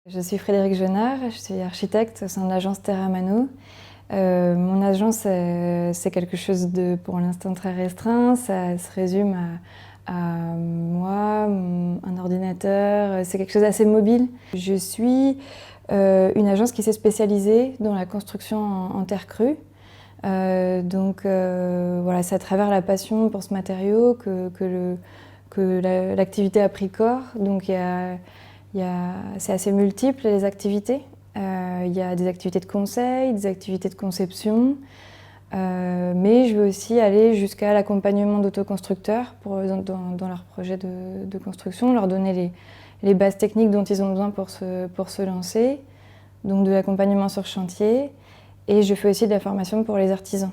Je suis Frédérique Jenard, je suis architecte au sein de l'agence Terra Mano. Mon agence, c'est quelque chose de, pour l'instant, très restreint. Ça se résume à moi, un ordinateur. C'est quelque chose d'assez mobile. Je suis une agence qui s'est spécialisée dans la construction en terre crue. Voilà, c'est à travers la passion pour ce matériau que l'activité a pris corps. Donc c'est assez multiple les activités. Il y a des activités de conseil, des activités de conception, mais je veux aussi aller jusqu'à l'accompagnement d'autoconstructeurs dans leurs projets de construction, leur donner les bases techniques dont ils ont besoin pour se lancer, donc de l'accompagnement sur chantier. Et je fais aussi de la formation pour les artisans,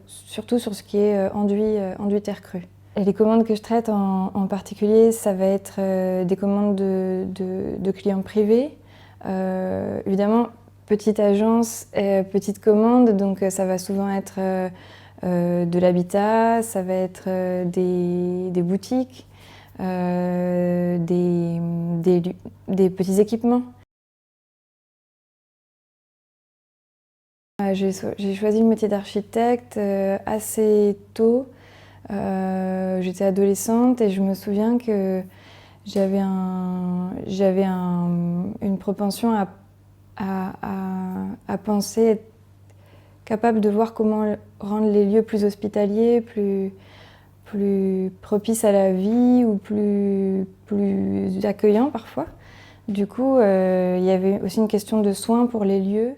surtout sur ce qui est enduit terre crue. Et les commandes que je traite en particulier, ça va être des commandes de clients privés. Évidemment, petite agence, petite commande, donc ça va souvent être de l'habitat, ça va être des boutiques, des petits équipements. J'ai choisi le métier d'architecte assez tôt. J'étais adolescente et je me souviens que j'avais une propension à penser être capable de voir comment rendre les lieux plus hospitaliers, plus propices à la vie ou plus accueillants parfois. Du coup, il y avait aussi une question de soins pour les lieux.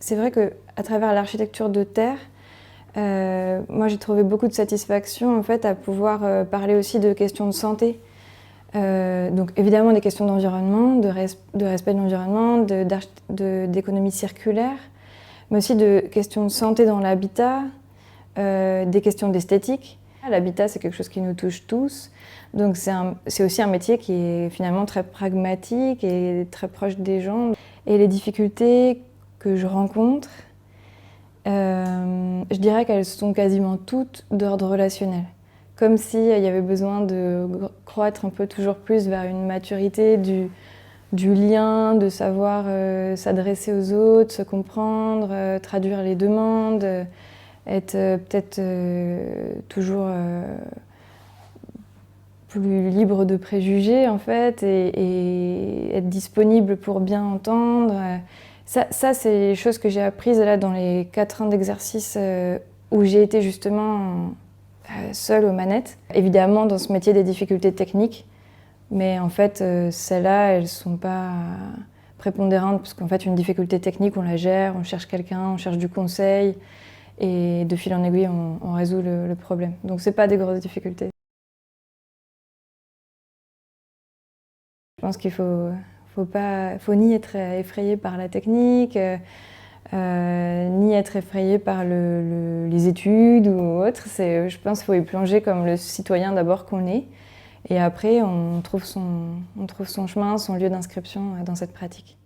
C'est vrai qu'à travers l'architecture de terre, moi j'ai trouvé beaucoup de satisfaction en fait, à pouvoir parler aussi de questions de santé. Donc évidemment des questions d'environnement, de respect de l'environnement, d'économie circulaire, mais aussi de questions de santé dans l'habitat, des questions d'esthétique. L'habitat, c'est quelque chose qui nous touche tous, donc c'est aussi un métier qui est finalement très pragmatique et très proche des gens. Et les difficultés que je rencontre, je dirais qu'elles sont quasiment toutes d'ordre relationnel. Comme s'il y avait besoin de croître un peu toujours plus vers une maturité du lien, de savoir s'adresser aux autres, se comprendre, traduire les demandes, être peut-être toujours plus libre de préjugés en fait, et être disponible pour bien entendre. Ça c'est les choses que j'ai apprises là dans les 4 ans d'exercice où j'ai été justement seule aux manettes. Évidemment dans ce métier des difficultés techniques, mais en fait celles-là elles sont pas prépondérantes parce qu'en fait une difficulté technique on la gère, on cherche quelqu'un, on cherche du conseil et de fil en aiguille on résout le problème. Donc c'est pas des grosses difficultés. Je pense qu'il faut ni être effrayé par la technique, ni être effrayé par les études ou autre. Je pense qu'il faut y plonger comme le citoyen d'abord qu'on est. Et après, on trouve son chemin, son lieu d'inscription dans cette pratique.